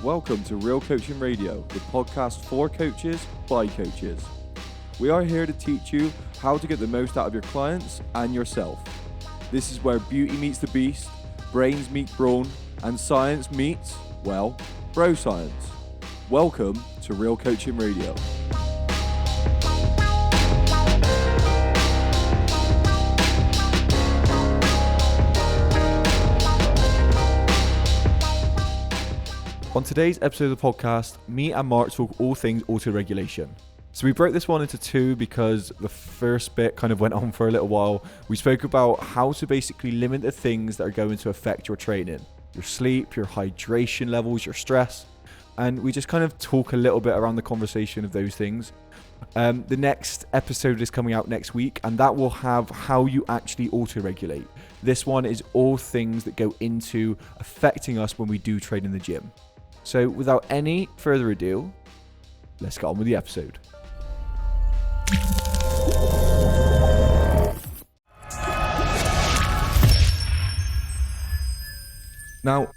Welcome to Real Coaching Radio, the podcast for coaches by coaches. We are here to teach you how to get the most out of your clients and yourself. This is where beauty meets the beast, brains meet brawn, and science meets, well, bro science. Welcome to Real Coaching Radio. On today's episode of the podcast, me and Mark talk all things autoregulation. So we broke this one into two because the first bit kind of went on for a little while. We spoke about how to basically limit the things that are going to affect your training, your sleep, your hydration levels, your stress. And we just kind of talk a little bit around the conversation of those things. The next episode is coming out next week, and that will have how you actually autoregulate. This one is all things that go into affecting us when we do train in the gym. So without any further ado, let's get on with the episode. Now,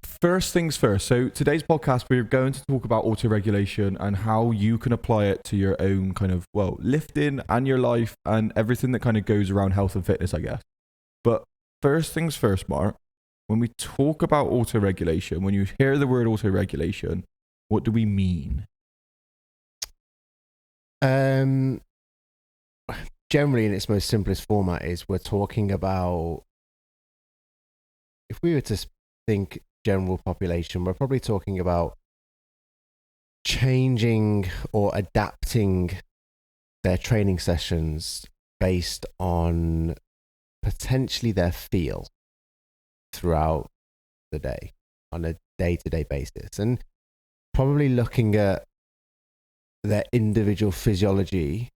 first things first. So today's podcast, we're going to talk about autoregulation and how you can apply it to your own kind of, well, lifting and your life and everything that kind of goes around health and fitness, I guess. But first things first, Mark. When we talk about autoregulation, when you hear the word autoregulation, what do we mean? Generally, in its most simplest format, is we're talking about, if we were to think general population, we're probably talking about changing or adapting their training sessions based on potentially their feel throughout the day on a day-to-day basis, and probably looking at their individual physiology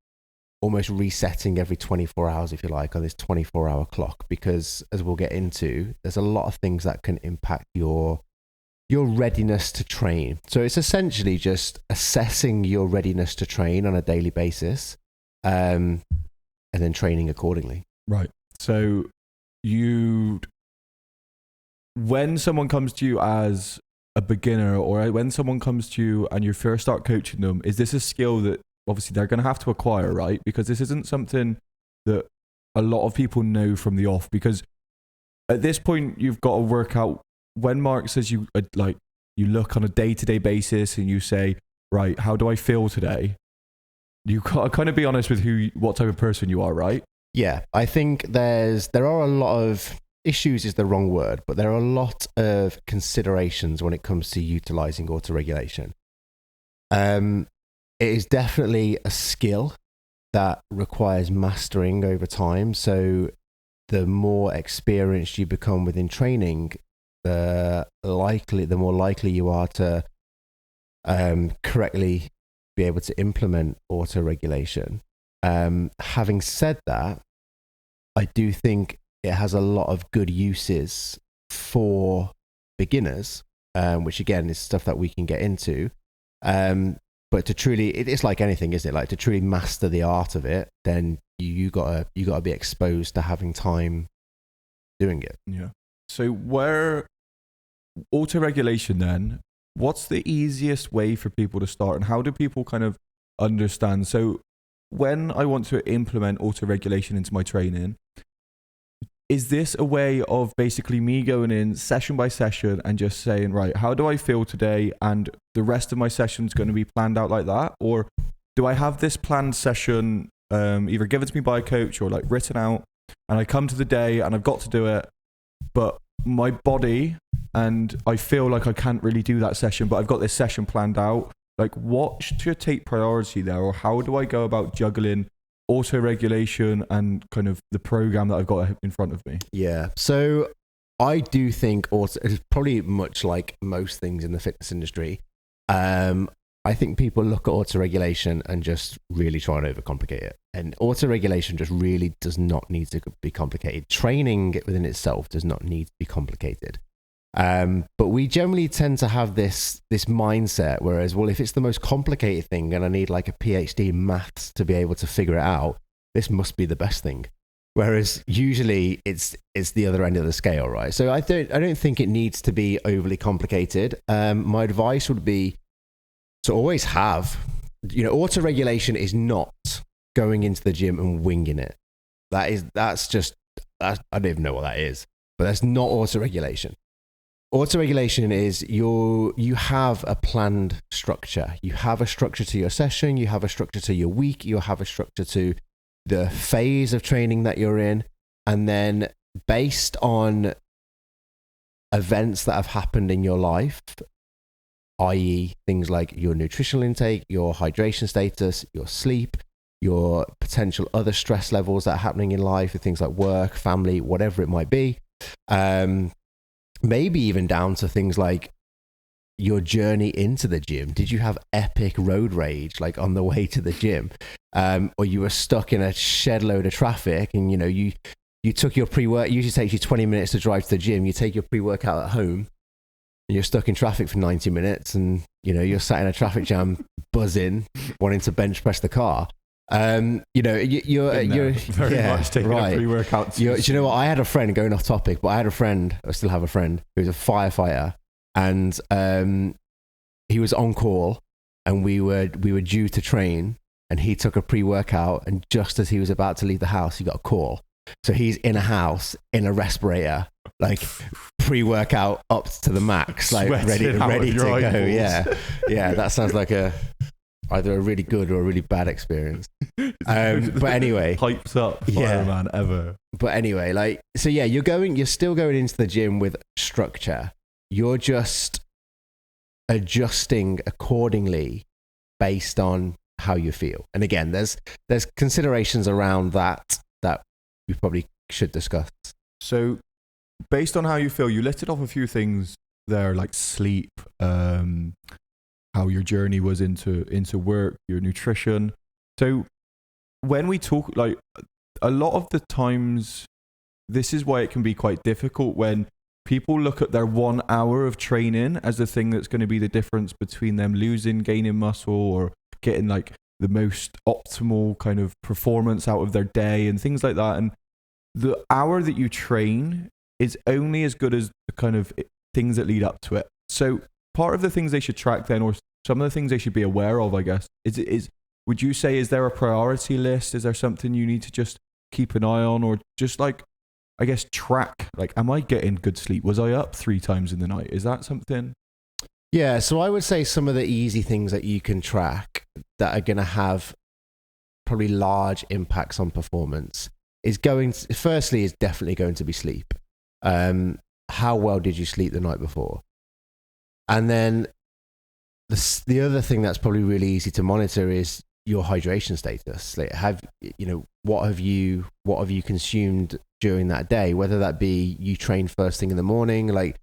almost resetting every 24 hours, if you like, on this 24-hour clock, because as we'll get into, there's a lot of things that can impact your readiness to train. So it's essentially just assessing your readiness to train on a daily basis, and then training accordingly. Right. So when someone comes to you as a beginner, or when someone comes to you and you first start coaching them, is this a skill that obviously they're going to have to acquire, right? Because this isn't something that a lot of people know from the off, because at this point you've got to work out, when Mark says you look on a day-to-day basis and you say, right, how do I feel today? You got to kind of be honest with what type of person you are, right? Yeah, I think there are a lot of issues is the wrong word, but there are a lot of considerations when it comes to utilizing autoregulation. It is definitely a skill that requires mastering over time. So the more experienced you become within training, the more likely you are to correctly be able to implement autoregulation. Having said that, I do think it has a lot of good uses for beginners, which again is stuff that we can get into. But to truly, it's like anything, isn't it? Like, to truly master the art of it, then you gotta be exposed to having time doing it. Yeah. So where autoregulation then, what's the easiest way for people to start, and how do people kind of understand? So when I want to implement autoregulation into my training, is this a way of basically me going in session by session and just saying, right, how do I feel today? And the rest of my session's going to be planned out like that? Or do I have this planned session either given to me by a coach or like written out, and I come to the day and I've got to do it, but my body and I feel like I can't really do that session, but I've got this session planned out? Like, what should take priority there? Or how do I go about juggling autoregulation and kind of the program that I've got in front of me? Yeah. So I do think it's probably much like most things in the fitness industry. I think people look at autoregulation and just really try and overcomplicate it. And autoregulation just really does not need to be complicated. Training within itself does not need to be complicated. But we generally tend to have this mindset, whereas, well, if it's the most complicated thing and I need like a PhD in maths to be able to figure it out, this must be the best thing. Whereas usually it's the other end of the scale, right? So I don't think it needs to be overly complicated. My advice would be to always have, auto-regulation is not going into the gym and winging it. That's I don't even know what that is, but that's not auto-regulation. Auto-regulation is you have a planned structure. You have a structure to your session. You have a structure to your week. You have a structure to the phase of training that you're in. And then based on events that have happened in your life, i.e. things like your nutritional intake, your hydration status, your sleep, your potential other stress levels that are happening in life, things like work, family, whatever it might be. Maybe even down to things like your journey into the gym. Did you have epic road rage like on the way to the gym? Or you were stuck in a shed load of traffic and you took your pre-work, it usually takes you 20 minutes to drive to the gym. You take your pre-workout at home and you're stuck in traffic for 90 minutes and you're sat in a traffic jam buzzing, wanting to bench press the car. You're very much taking a pre-workout. Do you know what? I had a friend, going off topic, but I still have a friend who's a firefighter, and he was on call, and we were due to train, and he took a pre-workout, and just as he was about to leave the house, he got a call. So he's in a house in a respirator, like pre-workout up to the max, like ready to go. Yeah. That sounds like either a really good or a really bad experience. But anyway, hypes up fireman ever. But anyway, you're still going into the gym with structure. You're just adjusting accordingly based on how you feel. And again, there's considerations around that we probably should discuss. So based on how you feel, you listed off a few things there, like sleep, how your journey was into work, your nutrition. So when we talk, like, a lot of the times, this is why it can be quite difficult when people look at their 1 hour of training as the thing that's going to be the difference between them gaining muscle, or getting like the most optimal kind of performance out of their day and things like that. And the hour that you train is only as good as the kind of things that lead up to it. So part of the things they should track then, or some of the things they should be aware of, I guess, would you say, is there a priority list? Is there something you need to just keep an eye on, or just like, I guess, track, like, am I getting good sleep? Was I up 3 times in the night? Is that something? Yeah, so I would say some of the easy things that you can track that are going to have probably large impacts on performance is definitely going to be sleep. How well did you sleep the night before? And then the other thing that's probably really easy to monitor is your hydration status. Like, what have you consumed during that day? Whether that be you trained first thing in the morning, like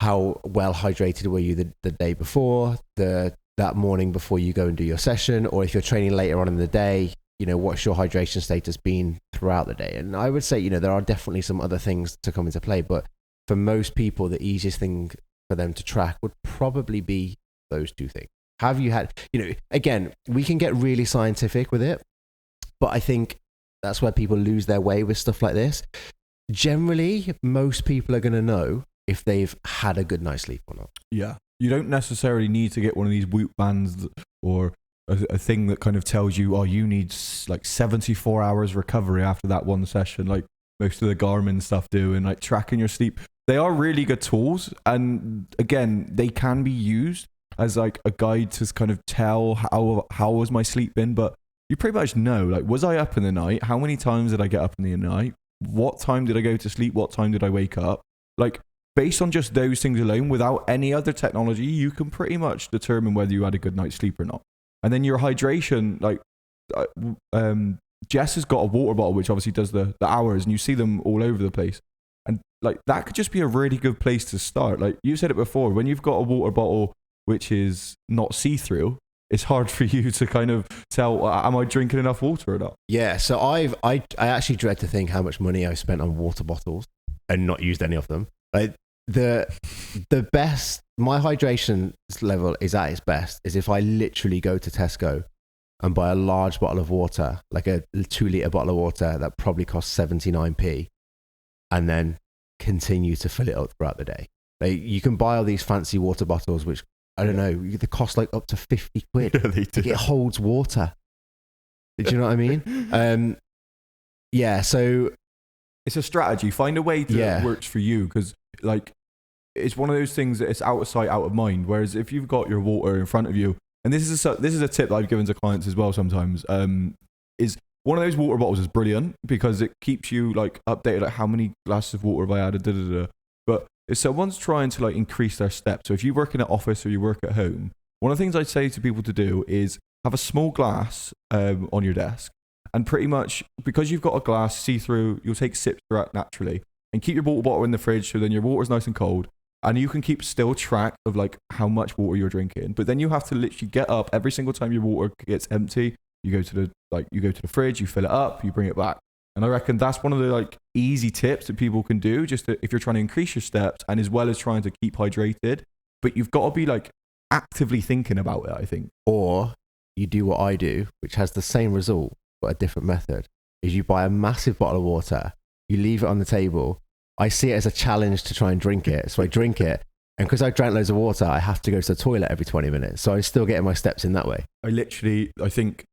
how well hydrated were you the day before, that morning before you go and do your session, or if you're training later on in the day, what's your hydration status been throughout the day? And I would say, there are definitely some other things to come into play, but for most people, the easiest thing for them to track would probably be those 2 things. Have you had, again, we can get really scientific with it, but I think that's where people lose their way with stuff like this. Generally, most people are going to know if they've had a good night's sleep or not. Yeah. You don't necessarily need to get one of these Whoop bands or a thing that kind of tells you, oh, you need like 74 hours recovery after that one session, like most of the Garmin stuff do, and like tracking your sleep. They are really good tools. And again, they can be used as like a guide to kind of tell how was my sleep been. But you pretty much know, like, was I up in the night? How many times did I get up in the night? What time did I go to sleep? What time did I wake up? Like, based on just those things alone, without any other technology, you can pretty much determine whether you had a good night's sleep or not. And then your hydration, like, Jess has got a water bottle, which obviously does the hours, and you see them all over the place. And like, that could just be a really good place to start. Like you said it before, when you've got a water bottle which is not see-through, it's hard for you to kind of tell, am I drinking enough water or not? Yeah, so I actually dread to think how much money I spent on water bottles and not used any of them. Like, the best, my hydration level is at its best is if I literally go to Tesco and buy a large bottle of water, like a 2 litre bottle of water that probably costs 79p, and then continue to fill it up throughout the day. Like, you can buy all these fancy water bottles, which, I don't know, they cost like up to 50 quid. Yeah, they do. Like, it holds water. Do you know what I mean? Yeah, so it's a strategy. Find a way that works for you, because like it's one of those things that it's out of sight, out of mind. Whereas if you've got your water in front of you, and this is a tip that I've given to clients as well sometimes, is one of those water bottles is brilliant because it keeps you like updated, like how many glasses of water have I added, But if someone's trying to like increase their steps, so if you work in an office or you work at home, one of the things I'd say to people to do is have a small glass on your desk, and pretty much because you've got a glass see-through, you'll take sips throughout naturally, and keep your water bottle in the fridge so then your water's nice and cold, and you can keep still track of like how much water you're drinking. But then you have to literally get up every single time your water gets empty. You go to the fridge, you fill it up, you bring it back. And I reckon that's one of the like easy tips that people can do, just to, if you're trying to increase your steps and as well as trying to keep hydrated. But you've got to be like actively thinking about it, I think. Or you do what I do, which has the same result but a different method, is you buy a massive bottle of water, you leave it on the table. I see it as a challenge to try and drink it. So I drink it, and because I drank loads of water, I have to go to the toilet every 20 minutes. So I'm still getting my steps in that way. I think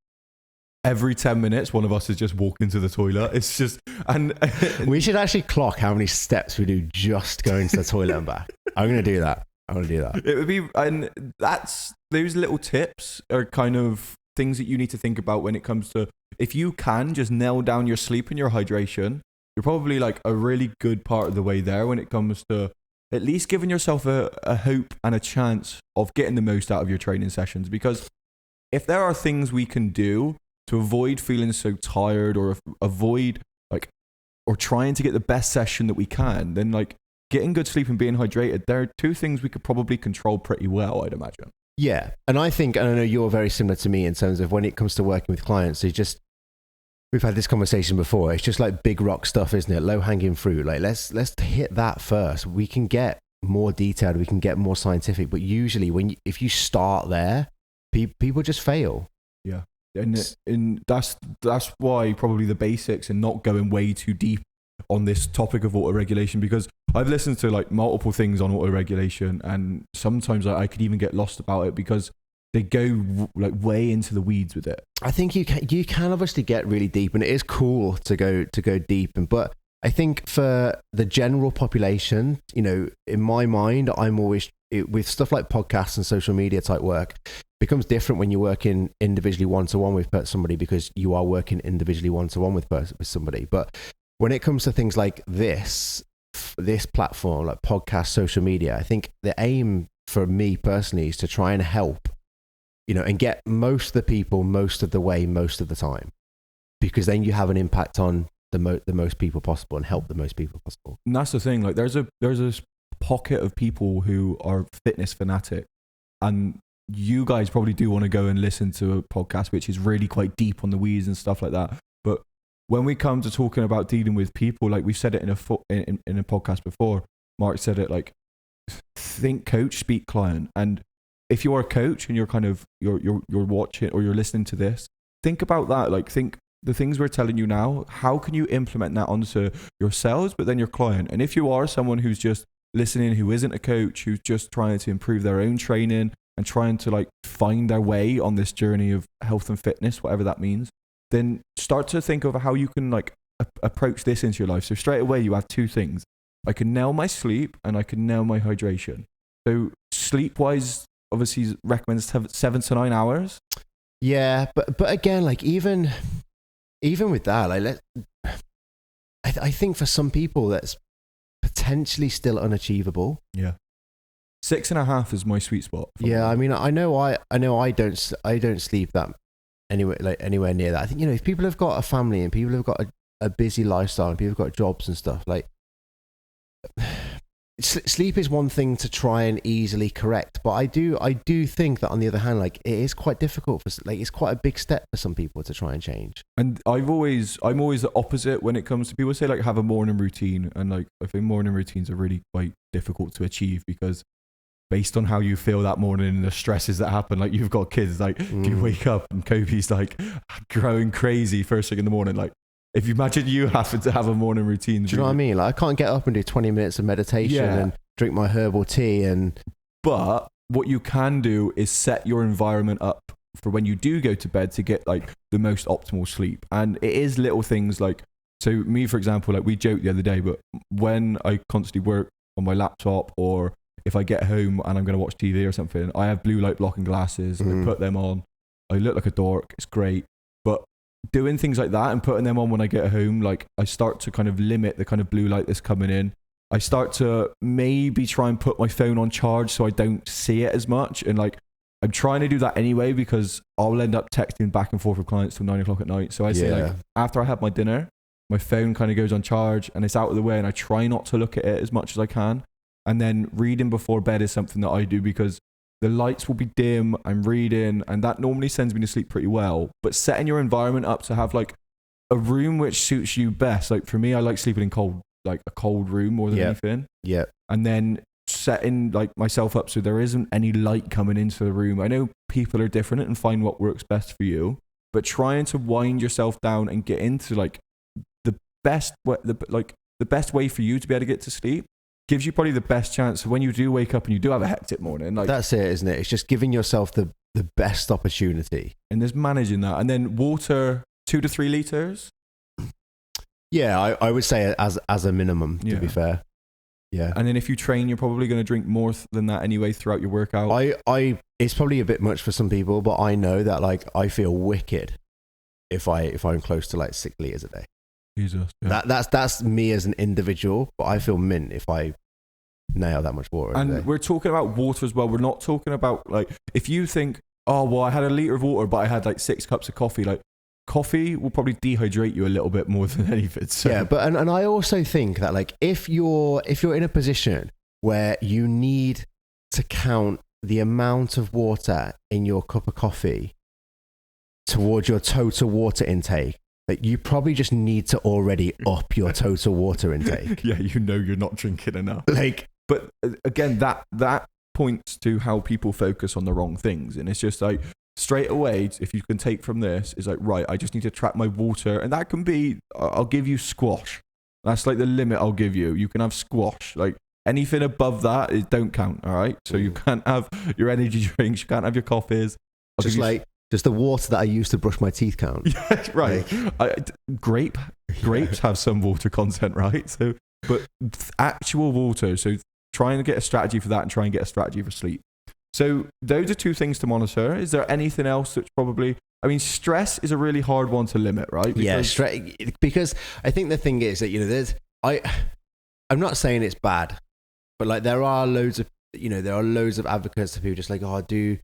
every 10 minutes, one of us is just walking to the toilet. It's just, and we should actually clock how many steps we do just going to the toilet and back. I'm going to do that. It would be, and that's, those little tips are kind of things that you need to think about when it comes to, if you can just nail down your sleep and your hydration, you're probably like a really good part of the way there when it comes to at least giving yourself a hope and a chance of getting the most out of your training sessions. Because if there are things we can do to avoid feeling so tired, or avoid like, or trying to get the best session that we can, then like getting good sleep and being hydrated, there are two things we could probably control pretty well, I'd imagine. Yeah. And I think, and I know you're very similar to me in terms of when it comes to working with clients, we've had this conversation before. It's just like big rock stuff, isn't it? Low hanging fruit. Like let's hit that first. We can get more detailed. We can get more scientific. But usually if you start there, people just fail. Yeah. And that's why probably the basics and not going way too deep on this topic of autoregulation, because I've listened to like multiple things on autoregulation, and sometimes I could even get lost about it because they go like way into the weeds with it. I think you can obviously get really deep, and it is cool to go deep. But I think for the general population, you know, in my mind, I'm always with stuff like podcasts and social media type work, becomes different when you're working individually one-to-one with somebody, because you are working individually one-to-one with somebody. But when it comes to things like this platform, like podcast, social media, I think the aim for me personally is to try and help, you know, and get most of the people most of the way, most of the time, because then you have an impact on the most people possible and help the most people possible. And that's the thing, like there's a pocket of people who are fitness fanatic, and you guys probably do want to go and listen to a podcast which is really quite deep on the weeds and stuff like that. But when we come to talking about dealing with people, like we've said it in a podcast before, Mark said it, like think coach, speak client. And if you're a coach and you're kind of you're watching or you're listening to this, think about that. Like think the things we're telling you now, how can you implement that onto yourselves, but then your client? And if you are someone who's just listening, who isn't a coach, who's just trying to improve their own training and trying to like find their way on this journey of health and fitness, whatever that means, then start to think of how you can like approach this into your life. So straight away you have two things. I can nail my sleep and I can nail my hydration. So sleep wise, obviously recommends 7 to 9 hours. Yeah, but again, like even with that, like I think for some people that's potentially still unachievable. Yeah. 6.5 is my sweet spot. Yeah, I mean, I know I don't sleep that anywhere near that. I think, you know, if people have got a family and people have got a busy lifestyle and people have got jobs and stuff, like sleep is one thing to try and easily correct. But I do think that on the other hand, like it is quite difficult it's quite a big step for some people to try and change. And I'm always the opposite when it comes to people say like have a morning routine, and like I think morning routines are really quite difficult to achieve because based on how you feel that morning and the stresses that happen. Like you've got kids, like you wake up and Kobe's like growing crazy first thing in the morning. Like if you imagine you having to have a morning routine. Do you know what I mean? Like I can't get up and do 20 minutes of meditation and drink my herbal tea but what you can do is set your environment up for when you do go to bed to get like the most optimal sleep. And it is little things like, so me, for example, like we joked the other day, but when I constantly work on my laptop or if I get home and I'm going to watch TV or something, I have blue light blocking glasses. I put them on. I look like a dork. It's great. But doing things like that and putting them on when I get home, like I start to kind of limit the kind of blue light that's coming in. I start to maybe try and put my phone on charge so I don't see it as much. And like, I'm trying to do that anyway because I'll end up texting back and forth with clients till 9 o'clock at night. So I say like, after I have my dinner, my phone kind of goes on charge and it's out of the way and I try not to look at it as much as I can. And then reading before bed is something that I do because the lights will be dim, I'm reading, and that normally sends me to sleep pretty well. But setting your environment up to have like a room which suits you best. Like for me, I like sleeping in a cold room more than anything. Yeah. And then setting like myself up so there isn't any light coming into the room. I know people are different and find what works best for you, but trying to wind yourself down and get into like the best way for you to be able to get to sleep gives you probably the best chance when you do wake up and you do have a hectic morning. Like that's it, isn't it? It's just giving yourself the best opportunity. And there's managing that. And then water, 2 to 3 liters. Yeah, I would say as a minimum, to be fair. Yeah. And then if you train, you're probably going to drink more than that anyway throughout your workout. It's probably a bit much for some people, but I know that like I feel wicked if I'm close to like 6 liters a day. Jesus. Yeah. That's me as an individual, but I feel mint if I nail that much water. And we're talking about water as well. We're not talking about like, if you think, oh, well, I had a liter of water, but I had like 6 cups of coffee. Like coffee will probably dehydrate you a little bit more than anything. So. Yeah, but and I also think that like if you're in a position where you need to count the amount of water in your cup of coffee towards your total water intake, like you probably just need to already up your total water intake. Yeah, you're not drinking enough. Like, but again, that points to how people focus on the wrong things, and it's just like straight away, if you can take from this, is like, right, I just need to track my water, and that can be, I'll give you squash. That's like the limit I'll give you. You can have squash. Like anything above that is don't count. All right, so you can't have your energy drinks, you can't have your coffees. Does the water that I use to brush my teeth count? Yeah, right. Grapes have some water content, right? So, but actual water. So try and get a strategy for that and try and get a strategy for sleep. So those are 2 things to monitor. Is there anything else that's probably, I mean, stress is a really hard one to limit, right? Because I think the thing is that, I'm not saying it's bad, but like there are loads of advocates of people just like, oh, do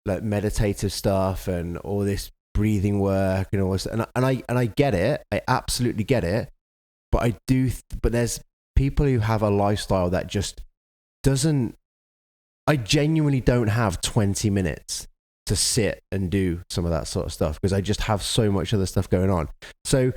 like meditative stuff and all this breathing work and all this, and I get it, I absolutely get it, but but there's people who have a lifestyle that just doesn't. I genuinely don't have 20 minutes to sit and do some of that sort of stuff because I just have so much other stuff going on. So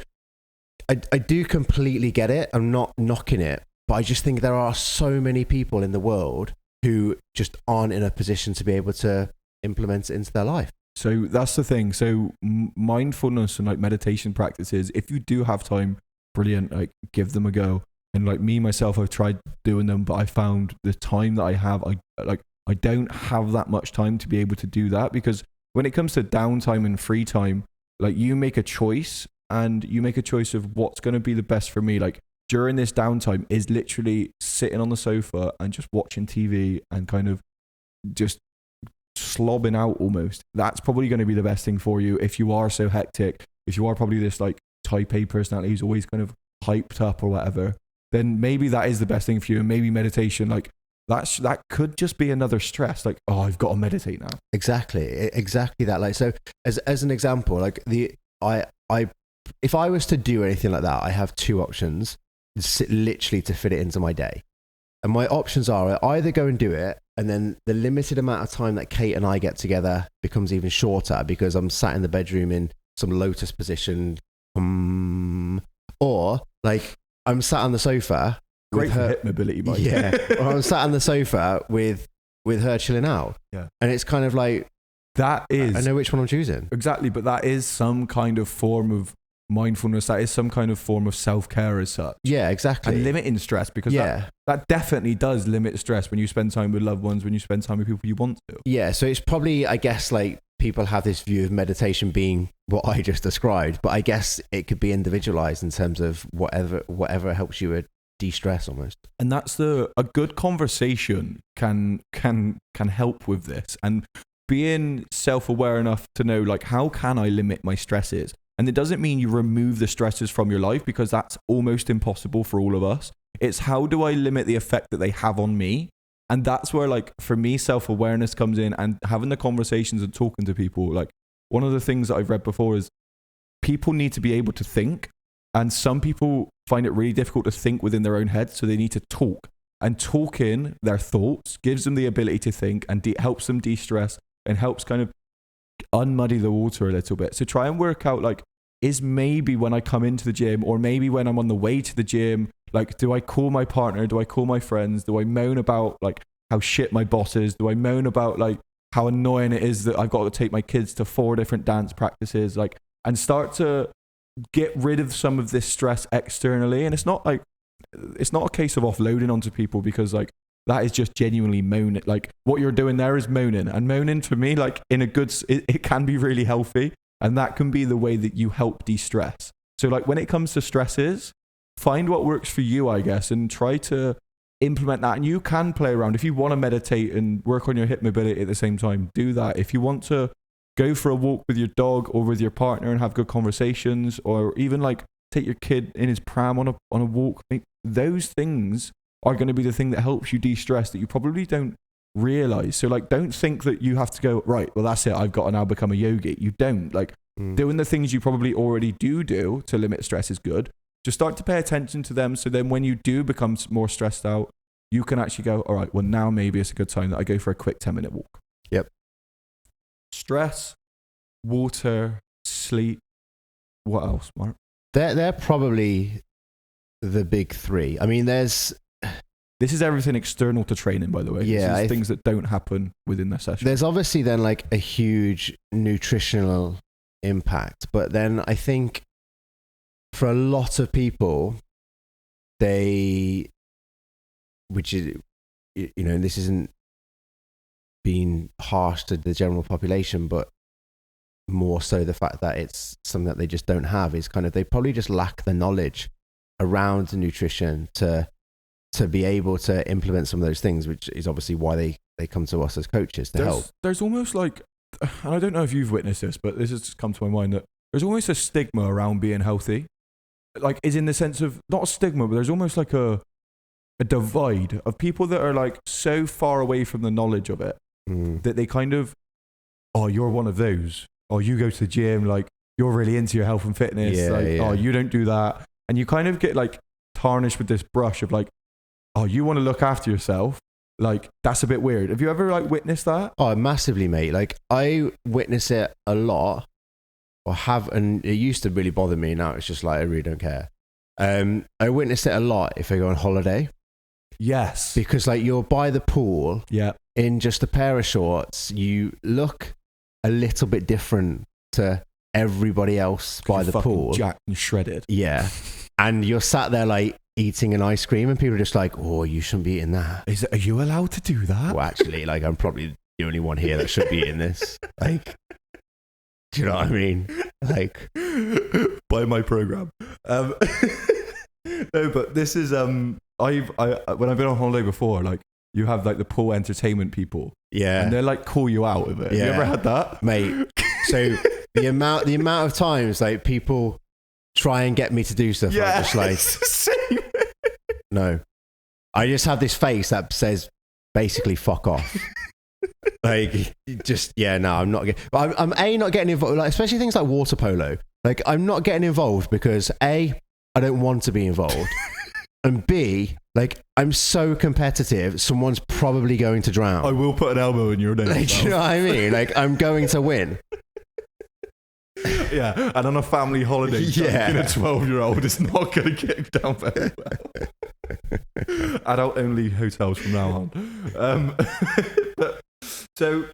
I do completely get it. I'm not knocking it, but I just think there are so many people in the world who just aren't in a position to be able to implement it into their life. So that's the thing. So mindfulness and like meditation practices, if you do have time, brilliant, like give them a go. And like me, myself, I've tried doing them, but I found the time that I have, I don't have that much time to be able to do that, because when it comes to downtime and free time, like you make a choice and you make a choice of what's going to be the best for me. Like during this downtime is literally sitting on the sofa and just watching TV and kind of just slobbing out almost. That's probably going to be the best thing for you if you are so hectic, if you are probably this like type A personality who's always kind of hyped up or whatever, then maybe that is the best thing for you. And maybe meditation, like that could just be another stress. Like, oh, I've got to meditate now. Exactly that. Like, so as an example, like if I was to do anything like that, I have 2 options literally to fit it into my day. And my options are I either go and do it, and then the limited amount of time that Kate and I get together becomes even shorter because I'm sat in the bedroom in some lotus position, or like I'm sat on the sofa. Great for hip mobility, Mike. Yeah, or I'm sat on the sofa with with her chilling out. Yeah. And it's kind of like, that is... I know which one I'm choosing. Exactly, but that is some kind of form of mindfulness. That is some kind of form of self-care as such. Yeah, exactly. And limiting stress, because that definitely does limit stress when you spend time with loved ones, when you spend time with people you want to. Yeah, so it's probably, I guess, like people have this view of meditation being what I just described, but I guess it could be individualized in terms of whatever helps you de-stress almost. And that's a good conversation can help with this, and being self-aware enough to know, like, how can I limit my stresses? And it doesn't mean you remove the stresses from your life, because that's almost impossible for all of us. It's how do I limit the effect that they have on me? And that's where, like, for me, self-awareness comes in, and having the conversations and talking to people. Like, one of the things that I've read before is people need to be able to think. And some people find it really difficult to think within their own head, so they need to talk. And talking their thoughts gives them the ability to think, and helps them de-stress, and helps kind of unmuddy the water a little bit. So try and work out, like, is maybe when I come into the gym, or maybe when I'm on the way to the gym, like, do I call my partner? Do I call my friends? Do I moan about, like, how shit my boss is? Do I moan about, like, how annoying it is that I've got to take my kids to 4 different dance practices? Like, and start to get rid of some of this stress externally. And it's not a case of offloading onto people, because, like, that is just genuinely moaning. Like, what you're doing there is moaning, and moaning for me, like, in a good, it can be really healthy, and that can be the way that you help de-stress. So, like, when it comes to stresses, find what works for you, I guess, and try to implement that. And you can play around. If you want to meditate and work on your hip mobility at the same time, do that. If you want to go for a walk with your dog or with your partner and have good conversations, or even, like, take your kid in his pram on a walk, those things are going to be the thing that helps you de-stress, that you probably don't realize. So, like, don't think that you have to go, right, well, that's it, I've got to now become a yogi. You don't. Like, doing the things you probably already do to limit stress is good. Just start to pay attention to them, so then when you do become more stressed out, you can actually go, all right, well, now maybe it's a good time that I go for a quick 10-minute walk. Yep. Stress, water, sleep. What else, Mark? They're probably the big 3. I mean, this is everything external to training, by the way. Yeah, this is things that don't happen within the session. There's obviously then, like, a huge nutritional impact, but then I think for a lot of people, which is, you know, this isn't being harsh to the general population, but more so the fact that it's something that they just don't have, is kind of, they probably just lack the knowledge around nutrition to be able to implement some of those things, which is obviously why they come to us as coaches to help. There's almost like, and I don't know if you've witnessed this, but this has just come to my mind, that there's almost a stigma around being healthy. Like, is in the sense of, not a stigma, but there's almost like a divide of people that are, like, so far away from the knowledge of it that they kind of, oh, you're one of those. Oh, you go to the gym, like, you're really into your health and fitness. Oh, you don't do that. And you kind of get, like, tarnished with this brush of, like, oh, you want to look after yourself. Like, that's a bit weird. Have you ever, like, witnessed that? Oh, massively, mate. Like, I witness it a lot, and it used to really bother me. Now it's just like, I really don't care. I witness it a lot if I go on holiday. Yes. Because, like, you're by the pool. Yeah. In just a pair of shorts, you look a little bit different to everybody else by the pool. Jacked and shredded. Yeah. And you're sat there, like, eating an ice cream, and people are just like, oh, you shouldn't be eating that. Are you allowed to do that? Well, actually, like, I'm probably the only one here that should be eating this. Like, do you know what I mean? Like, by my program. No, but this is when I've been on holiday before, like, you have, like, the pool entertainment people. Yeah. And they, like, call you out of it. Yeah. Have you ever had that? Mate. So the amount of times, like, people try and get me to do stuff, I'm just like, it's the same. No. I just have this face that says basically fuck off. Like, just, no, I'm not getting, I'm not getting involved, like, especially things like water polo. Like, I'm not getting involved because I don't want to be involved. And B, like, I'm so competitive, someone's probably going to drown. I will put an elbow in your neck. Like, do you know what I mean? Like, I'm going to win. Yeah, and on a family holiday, a 12-year-old is not going to get down very well. Adult-only hotels from now on. So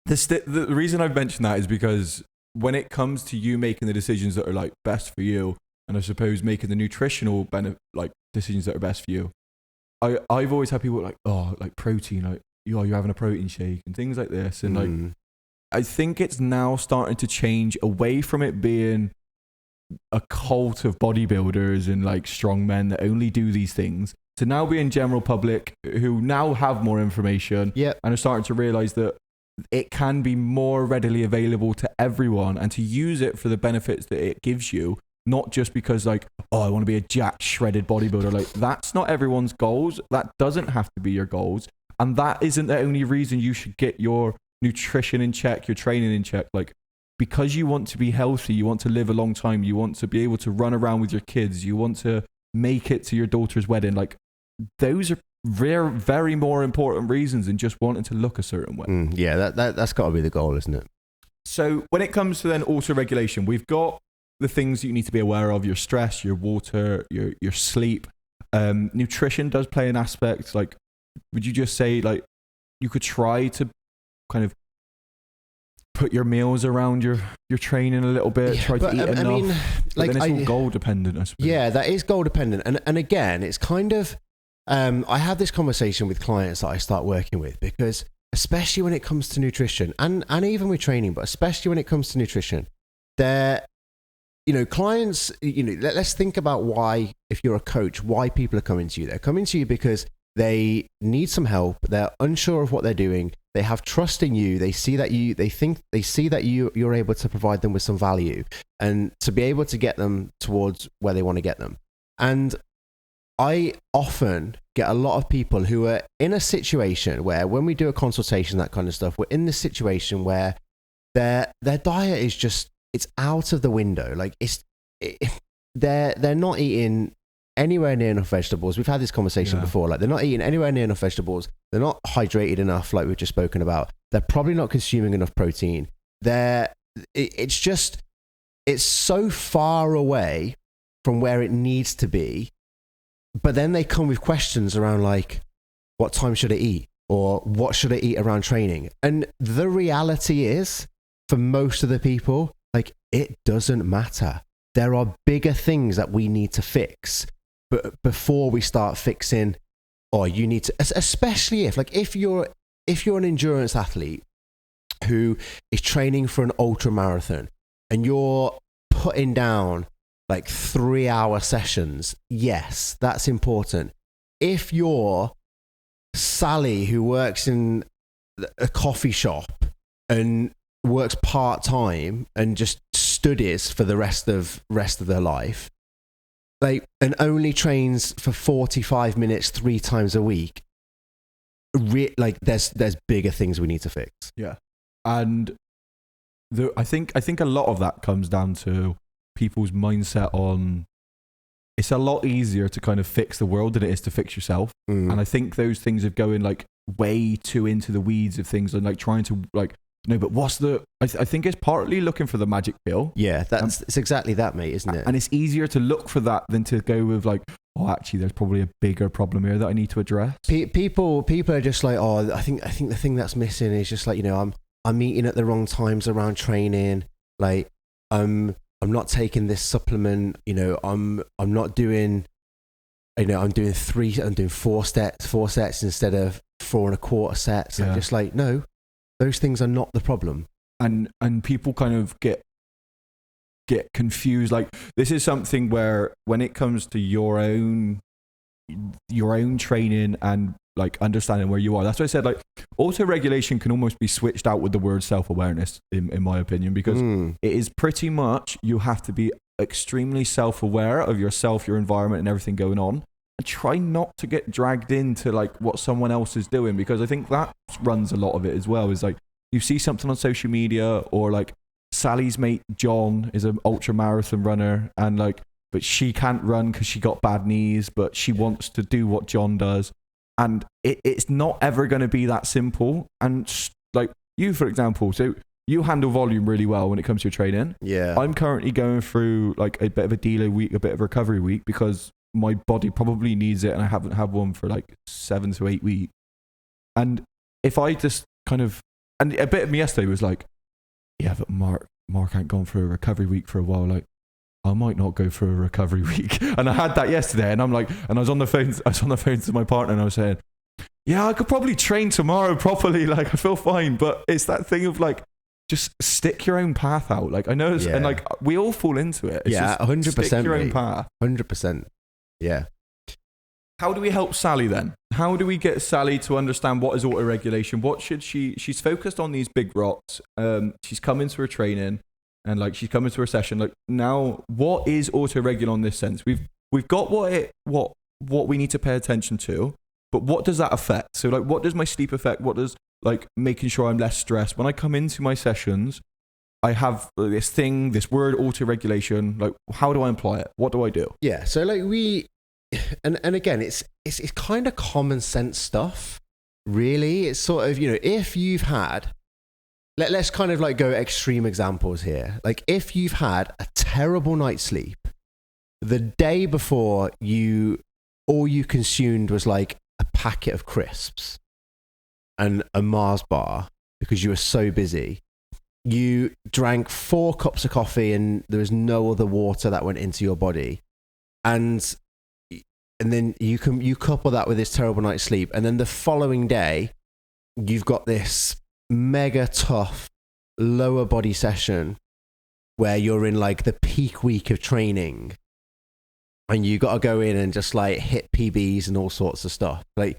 the reason I've mentioned that is because when it comes to you making the decisions that are like best for you, and I suppose making the nutritional like decisions that are best for you, I've always had people like, oh, like protein, like you're having a protein shake and things like this, and like I think it's now starting to change away from it being a cult of bodybuilders and like strong men that only do these things to now being general public who now have more information and are starting to realize that it can be more readily available to everyone and to use it for the benefits that it gives you, not just because like, oh, I want to be a jacked, shredded bodybuilder. Like that's not everyone's goals. That doesn't have to be your goals. And that isn't the only reason you should get your nutrition in check, your training in check. Like because you want to be healthy, you want to live a long time, you want to be able to run around with your kids, you want to make it to your daughter's wedding. Like those are very more important reasons than just wanting to look a certain way. That's got to be the goal, isn't it? So when it comes to then auto-regulation, we've got the things that you need to be aware of: your stress, your water, your sleep. Nutrition does play an aspect. Like, would you just say like you could try to kind of put your meals around your training a little bit, try to eat enough? I mean, like, then it's all goal dependent, I suppose. Yeah, that is goal dependent. And again, it's kind of, I have this conversation with clients that I start working with, because especially when it comes to nutrition and even with training, but especially when it comes to nutrition, clients, let's think about why, if you're a coach, why people are coming to you. They're coming to you because they need some help. They're unsure of what they're doing. They have trust in you. They see that you're able to provide them with some value and to be able to get them towards where they want to get them. And I often get a lot of people who are in a situation where, when we do a consultation, that kind of stuff, we're in this situation where their diet is just, it's out of the window. Like they're not eating anywhere near enough vegetables. We've had this conversation before. Like they're not eating anywhere near enough vegetables. They're not hydrated enough, like we've just spoken about. They're probably not consuming enough protein. It's so far away from where it needs to be. But then they come with questions around like, what time should I eat? Or what should I eat around training? And the reality is, for most of the people, like, it doesn't matter. There are bigger things that we need to fix. But before we start fixing, you need to, especially if you're an endurance athlete who is training for an ultra marathon and you're putting down like 3-hour sessions, yes, that's important. If you're Sally who works in a coffee shop and works part-time and just studies for the rest of their life, like, and only trains for 45 minutes 3 times a week, there's bigger things we need to fix. Yeah. And I think a lot of that comes down to people's mindset on, it's a lot easier to kind of fix the world than it is to fix yourself. And I think those things of going like way too into the weeds of things and like trying to like, no, but what's the, I think it's partly looking for the magic pill. Yeah, it's exactly that, mate, isn't it? And it's easier to look for that than to go with like, oh, actually there's probably a bigger problem here that I need to address. People are just like, oh, I think the thing that's missing is just like, I'm eating at the wrong times around training. Like, I'm not taking this supplement, I'm not doing, I'm doing 4 sets instead of 4 1/4 sets. Yeah. I'm just like, no, those things are not the problem. And people kind of get confused. Like, this is something where when it comes to your own training and like understanding where you are, that's why I said like auto-regulation can almost be switched out with the word self-awareness in my opinion, because it is pretty much, you have to be extremely self-aware of yourself, your environment and everything going on, and try not to get dragged into like what someone else is doing, because I think that runs a lot of it as well. Is like, you see something on social media, or like Sally's mate John is an ultra marathon runner, and like, but she can't run because she got bad knees, but she wants to do what John does. And it's not ever going to be that simple. And like you, for example, so you handle volume really well when it comes to your training. Yeah. I'm currently going through like a bit of a deload week, a bit of a recovery week, because my body probably needs it and I haven't had one for like 7 to 8 weeks. And if I just kind of, and a bit of me yesterday was like, yeah, but Mark ain't gone through a recovery week for a while. Like, I might not go through a recovery week. And I had that yesterday, and I'm like, and I was on the phone to my partner, and I was saying, yeah, I could probably train tomorrow properly. Like, I feel fine. But it's that thing of like, just stick your own path out. Like, I know, and like, we all fall into it. It's 100%. Stick your own path. 100%. Yeah. How do we help Sally then? How do we get Sally to understand what is autoregulation? What should she's focused on these big rocks. She's come into her training, and like, she's come into her session. Like, now, what is autoregulation in this sense? We've got what we need to pay attention to, but what does that affect? So like, what does my sleep affect? What does like making sure I'm less stressed? When I come into my sessions, I have this word autoregulation. Like, how do I apply it? What do I do? Yeah. So like and again, it's kind of common sense stuff, really. It's sort of, if you've had, let's kind of like go extreme examples here. Like, if you've had a terrible night's sleep, the day before all you consumed was like a packet of crisps and a Mars bar because you were so busy. You drank 4 cups of coffee and there was no other water that went into your body. And then you couple that with this terrible night's sleep. And then the following day, you've got this mega tough lower body session where you're in like the peak week of training. And you got to go in and just like hit PBs and all sorts of stuff. Like,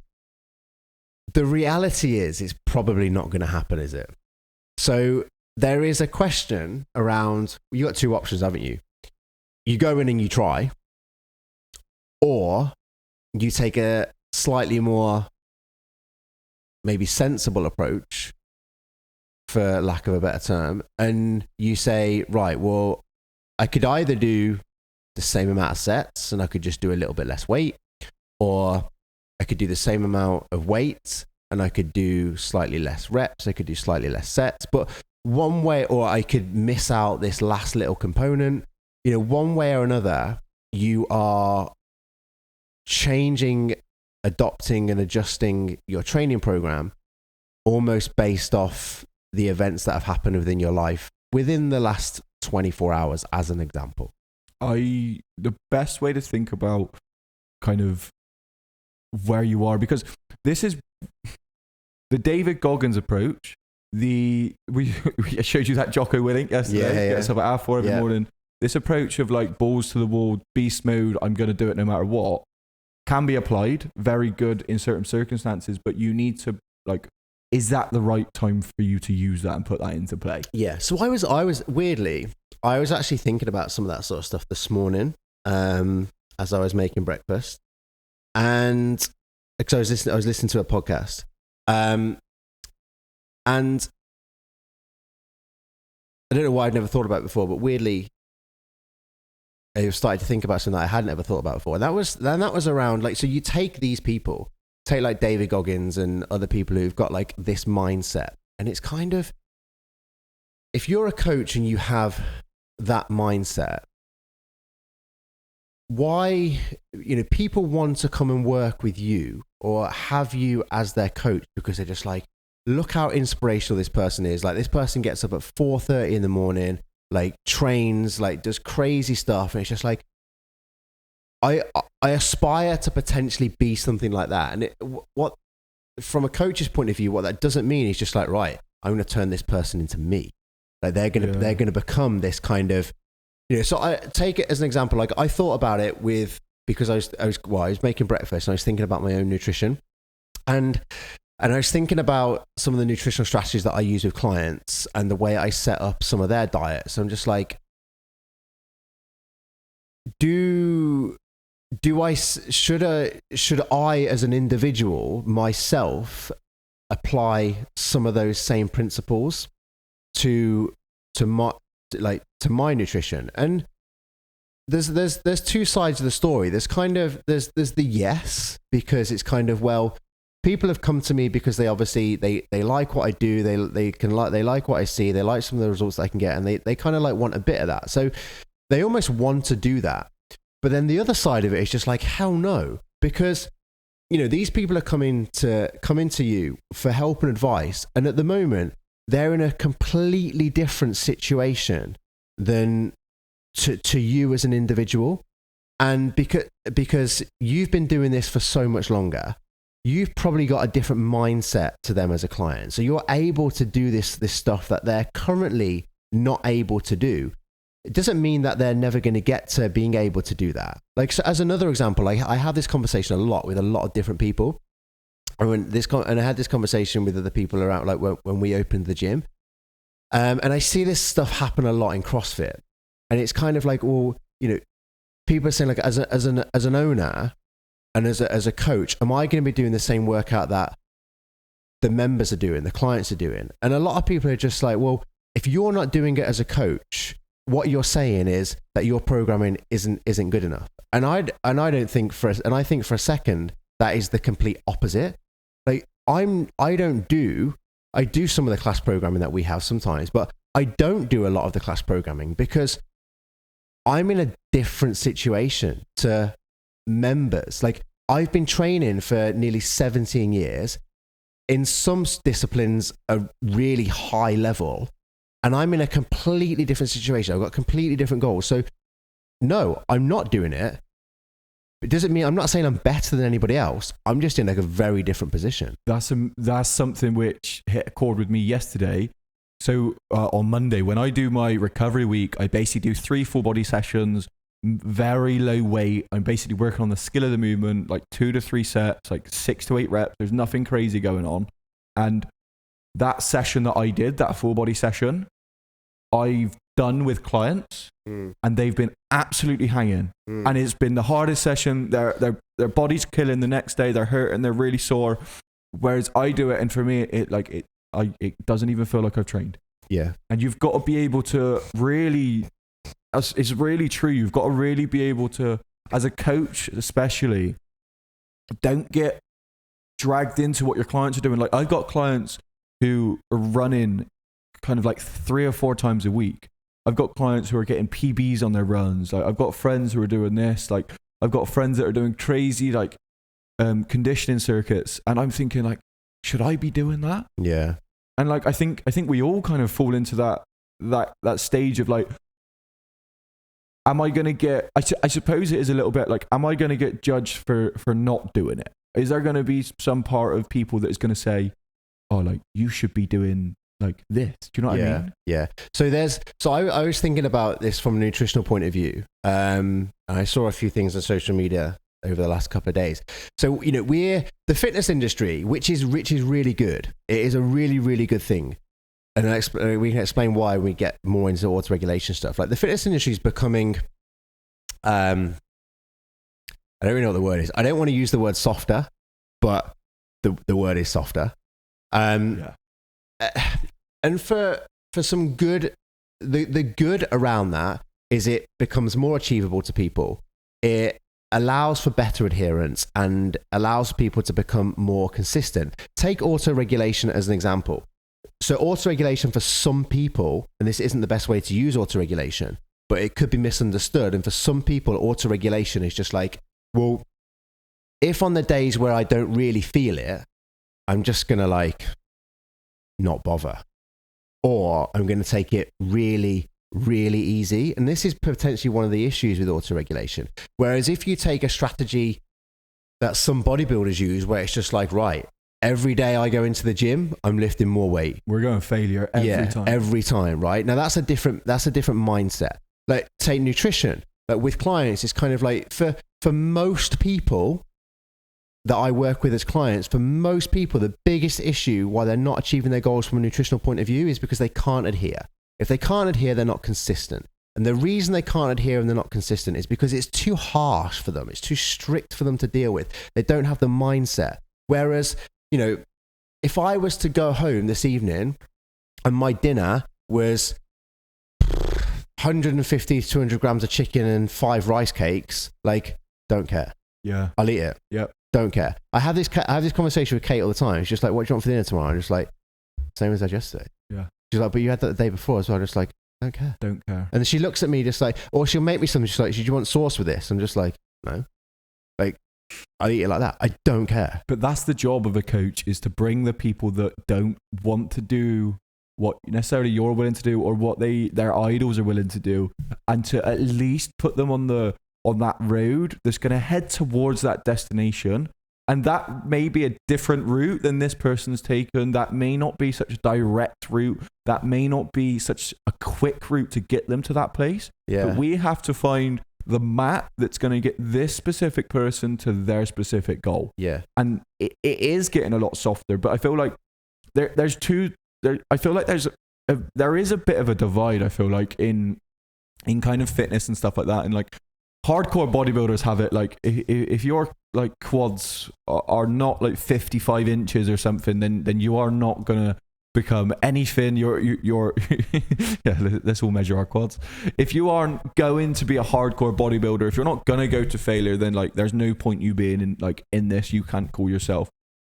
the reality is, it's probably not going to happen, is it? So there is a question around, you got 2 options, haven't you? You go in and you try, or you take a slightly more maybe sensible approach, for lack of a better term, and you say, right, well, I could either do the same amount of sets and I could just do a little bit less weight, or I could do the same amount of weight and I could do slightly less reps, I could do slightly less sets, but one way, or I could miss out this last little component. One way or another, you are changing, adopting and adjusting your training program almost based off the events that have happened within your life within the last 24 hours, as an example. The best way to think about kind of where you are, because this is the David Goggins approach. I showed you that Jocko Willink yesterday. Yeah. Gets up at 4:30 every morning. This approach of like balls to the wall, beast mode, I'm going to do it no matter what, can be applied, very good in certain circumstances, but you need to like, is that the right time for you to use that and put that into play? Yeah. So I was actually thinking about some of that sort of stuff this morning, as I was making breakfast, and because I was listening to a podcast, and I don't know why I'd never thought about it before, but weirdly, I started to think about something that I hadn't ever thought about before. And that was around like, so you take these people, take like David Goggins and other people who've got like this mindset, and it's kind of, if you're a coach and you have that mindset, why, people want to come and work with you or have you as their coach because they're just like, look how inspirational this person is. Like, this person gets up at 4:30 in the morning, like trains, like does crazy stuff. And it's just like, I aspire to potentially be something like that. And what, from a coach's point of view, what that doesn't mean is just like, right, I'm going to turn this person into me. Like they're going to become this kind of, so I take it as an example. Like I thought about it because I was making breakfast and I was thinking about my own nutrition, and I was thinking about some of the nutritional strategies that I use with clients and the way I set up some of their diets. So I'm just like, should I as an individual myself apply some of those same principles to my nutrition? And there's 2 sides of the story. There's the yes, because it's kind of, well, people have come to me because they obviously they like what I do, they like what I see, they like some of the results that I can get, and they kind of like want a bit of that, so they almost want to do that. But then the other side of it is just like, hell no, because these people are coming to you for help and advice, and at the moment they're in a completely different situation than to you as an individual. And because you've been doing this for so much longer, you've probably got a different mindset to them as a client. So you're able to do this stuff that they're currently not able to do. It doesn't mean that they're never going to get to being able to do that. Like, so as another example, I have this conversation a lot with a lot of different people. And I had this conversation with other people around, like when we opened the gym. And I see this stuff happen a lot in CrossFit. And it's kind of like, well, people are saying, like, as an owner and as a coach, am I going to be doing the same workout that the members are doing, the clients are doing? And a lot of people are just like, well, if you're not doing it as a coach, what you're saying is that your programming isn't good enough. And I think for a second that is the complete opposite. Like, I do some of the class programming that we have sometimes, but I don't do a lot of the class programming because I'm in a different situation to members. Like, I've been training for nearly 17 years in some disciplines, a really high level, and I'm in a completely different situation. I've got completely different goals. So no, I'm not doing it. It doesn't mean, I'm not saying I'm better than anybody else. I'm just in like a very different position. That's something which hit a chord with me yesterday. So on Monday, when I do my recovery week, I basically do 3 full body sessions, very low weight. I'm basically working on the skill of the movement, like 2 to 3 sets, like 6 to 8 reps. There's nothing crazy going on. And that session that I did, that full body session, I've done with clients, and they've been absolutely hanging. And it's been the hardest session. Their body's killing the next day. They're hurting. They're really sore. Whereas I do it, and for me, it doesn't even feel like I've trained. Yeah. And you've got to be able to really, it's really true. You've got to really be able to, as a coach especially, don't get dragged into what your clients are doing. Like, I've got clients who are running kind of like 3 or 4 times a week. I've got clients who are getting PBs on their runs. Like, I've got friends who are doing this. Like, I've got friends that are doing crazy like conditioning circuits, and I'm thinking, like, should I be doing that? Yeah. And like, I think we all kind of fall into that stage of like, am I going to get? I suppose it is a little bit like, am I going to get judged for not doing it? Is there going to be some part of people that is going to say, oh, like, you should be doing like this? Do you know what I mean? Yeah. So I was thinking about this from a nutritional point of view. And I saw a few things on social media over the last couple of days. So, we're the fitness industry, which is really good. It is a really, really good thing. And we can explain why we get more into auto-regulation stuff. Like, the fitness industry is becoming, I don't really know what the word is. I don't want to use the word softer, but the word is softer. And for some good, the good around that is it becomes more achievable to people. It allows for better adherence and allows people to become more consistent. Take auto-regulation as an example. So auto-regulation for some people, and this isn't the best way to use auto-regulation, but it could be misunderstood. And for some people, auto-regulation is just like, well, if on the days where I don't really feel it, I'm just going to like not bother. Or I'm going to take it really, really easy. And this is potentially one of the issues with auto-regulation. Whereas if you take a strategy that some bodybuilders use, where it's just like, right, every day I go into the gym, I'm lifting more weight. We're going failure every time, right? Now that's a different mindset. Like, take nutrition. Like, with clients, it's kind of like for most people that I work with as clients, for most people, the biggest issue why they're not achieving their goals from a nutritional point of view is because they can't adhere. If they can't adhere, they're not consistent. And the reason they can't adhere and they're not consistent is because it's too harsh for them. It's too strict for them to deal with. They don't have the mindset. Whereas, if I was to go home this evening and my dinner was 150 to 200 grams of chicken and 5 rice cakes, like, don't care. Yeah. I'll eat it. Yep. Don't care. I have this conversation with Kate all the time. She's just like, what do you want for dinner tomorrow? I'm just like, same as I just said. Yeah. She's like, but you had that the day before as well. I'm just like, don't care. Don't care. And then she looks at me just like, or she'll make me something. She's like, do you want sauce with this? I'm just like, no. Like, I eat it like that. I don't care. But that's the job of a coach, is to bring the people that don't want to do what necessarily you're willing to do or what their idols are willing to do, and to at least put them on that road that's going to head towards that destination. And that may be a different route than this person's taken. That may not be such a direct route. That may not be such a quick route to get them to that place. Yeah. But we have to find the map that's going to get this specific person to their specific goal. Yeah. And it is getting a lot softer, but I feel like I feel like there is a bit of a divide, I feel like, in kind of fitness and stuff like that. And like hardcore bodybuilders have it like, if your like quads are not like 55 inches or something, then you are not gonna become anything. You're yeah, let's all measure our quads. If you aren't going to be a hardcore bodybuilder, if you're not gonna go to failure, then like there's no point you being in this. You can't call yourself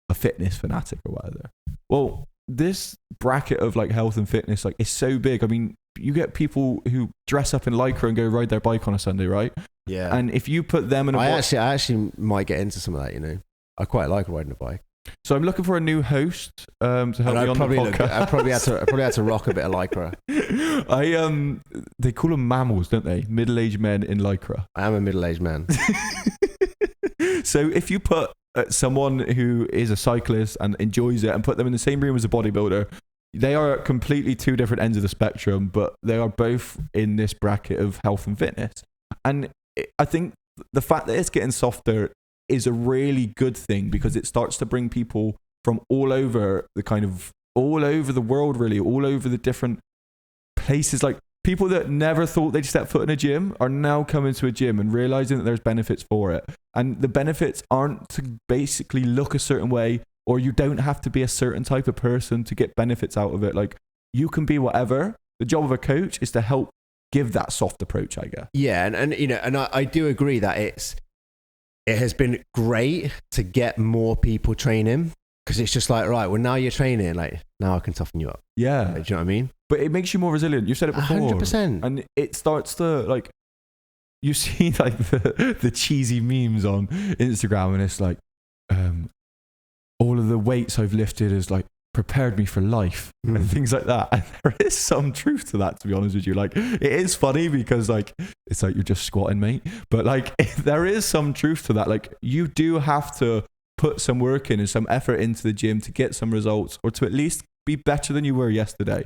a fitness fanatic or whatever. Well, this bracket of like health and fitness like is so big. I mean, you get people who dress up in Lycra and go ride their bike on a Sunday, right? Yeah. And if you put them in I actually might get into some of that, you know. I quite like riding a bike. So I'm looking for a new host to help me on the podcast. I probably had to rock a bit of Lycra. They call them mammals, don't they? Middle-aged men in Lycra. I am a middle-aged man. So if you put someone who is a cyclist and enjoys it and put them in the same room as a bodybuilder, they are at completely two different ends of the spectrum, but they are both in this bracket of health and fitness. And I think the fact that it's getting softer is a really good thing, because it starts to bring people from all over the world, really, all over the different places. Like people that never thought they'd step foot in a gym are now coming to a gym and realizing that there's benefits for it. And the benefits aren't to basically look a certain way, or you don't have to be a certain type of person to get benefits out of it. Like you can be whatever. The job of a coach is to help give that soft approach, I guess. Yeah, and you know, and I do agree that it has been great to get more people training, because it's just like, right, well, now you're training, like now I can toughen you up. Yeah. Like, do you know what I mean? But it makes you more resilient. You said it before. 100%. And it starts to like, you see like the cheesy memes on Instagram, and it's like, all of the weights I've lifted is like prepared me for life and things like that. And there is some truth to that, to be honest with you. Like it is funny because like it's like you're just squatting, mate, but like there is some truth to that. Like you do have to put some work in and some effort into the gym to get some results, or to at least be better than you were yesterday.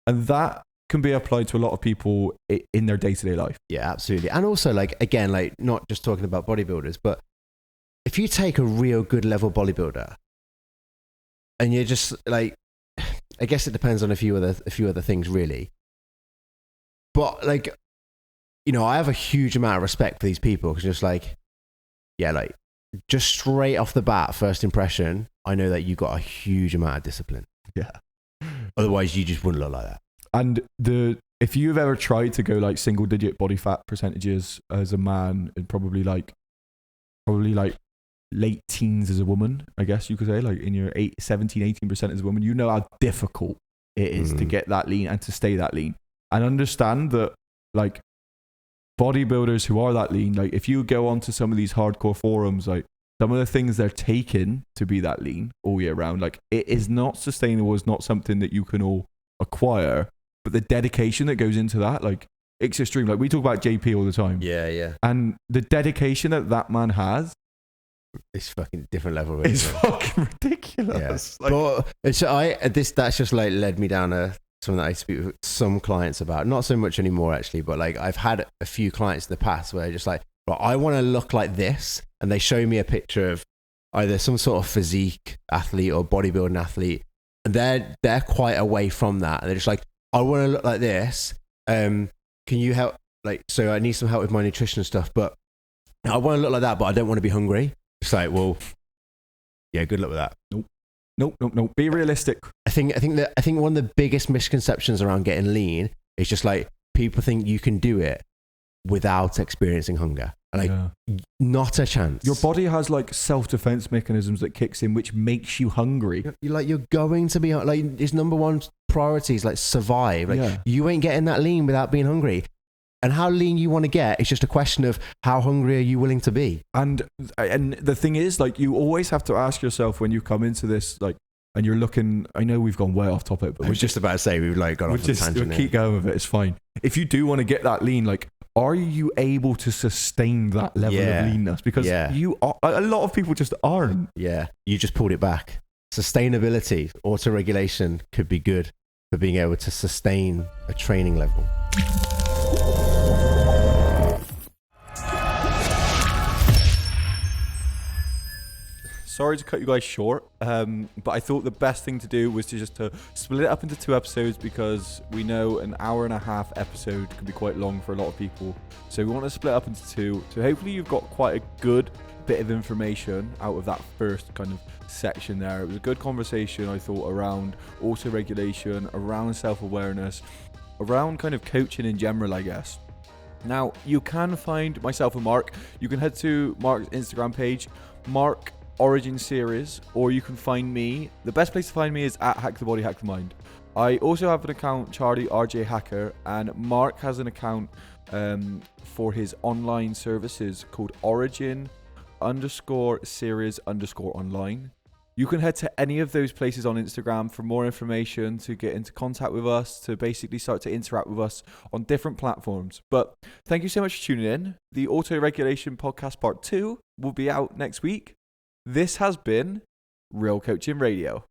And that can be applied to a lot of people in their day-to-day life. Yeah, absolutely. And also, like, again, like not just talking about bodybuilders, but if you take a real good level bodybuilder and you're just like, I guess it depends on a few other things, really. But like, you know, I have a huge amount of respect for these people, because just like, yeah, like just straight off the bat, first impression, I know that you got a huge amount of discipline. Yeah. Otherwise, you just wouldn't look like that. And if you've ever tried to go like single digit body fat percentages as a man, and probably like late teens as a woman, I guess you could say, like in your 17-18% as a woman, you know how difficult it is to get that lean and to stay that lean. And understand that like bodybuilders who are that lean, like if you go onto some of these hardcore forums, like some of the things they're taking to be that lean all year round, like it is not sustainable. It's not something that you can all acquire, but the dedication that goes into that, like it's extreme. Like we talk about JP all the time. Yeah. And the dedication that man has, it's fucking different level. Really, it's fucking ridiculous. Yeah. Like, but that's just like led me down something that I speak with some clients about. Not so much anymore, actually, but like I've had a few clients in the past where they're just like, well, I want to look like this, and they show me a picture of either some sort of physique athlete or bodybuilding athlete, and they're quite away from that, and they're just like, I want to look like this. Can you help? Like, so I need some help with my nutrition and stuff, but I want to look like that, but I don't want to be hungry. It's like, well, yeah, good luck with that. Nope. Be realistic. I think one of the biggest misconceptions around getting lean is just like people think you can do it without experiencing hunger. Like, not a chance. Your body has like self-defense mechanisms that kicks in, which makes you hungry. You're going to be like, its number one priority is like survive. Like, you ain't getting that lean without being hungry. And how lean you want to get, it's just a question of how hungry are you willing to be. And the thing is, like, you always have to ask yourself when you come into this, like, and you're looking, I know we've gone way off topic, but I was just about to say, we've like gone off on a tangent. We'll keep going with it, it's fine. If you do want to get that lean, like, are you able to sustain that level of leanness? Because you are, a lot of people just aren't. Yeah, you just pulled it back. Sustainability, autoregulation could be good for being able to sustain a training level. Sorry to cut you guys short, but I thought the best thing to do was to split it up into 2 episodes, because we know an hour and a half episode can be quite long for a lot of people. So we want to split up into 2. So hopefully you've got quite a good bit of information out of that first kind of section there. It was a good conversation, I thought, around auto-regulation, around self-awareness, around kind of coaching in general, I guess. Now, you can find myself and Mark. You can head to Mark's Instagram page, Mark Origin Series, or you can find me. The best place to find me is at Hack the Body, Hack the Mind. I also have an account, Charlie RJ Hacker, and Mark has an account for his online services called Origin_Series_online. You can head to any of those places on Instagram for more information, to get into contact with us, to basically start to interact with us on different platforms. But thank you so much for tuning in. The Auto-Regulation Podcast Part 2 will be out next week. This has been Real Coaching Radio.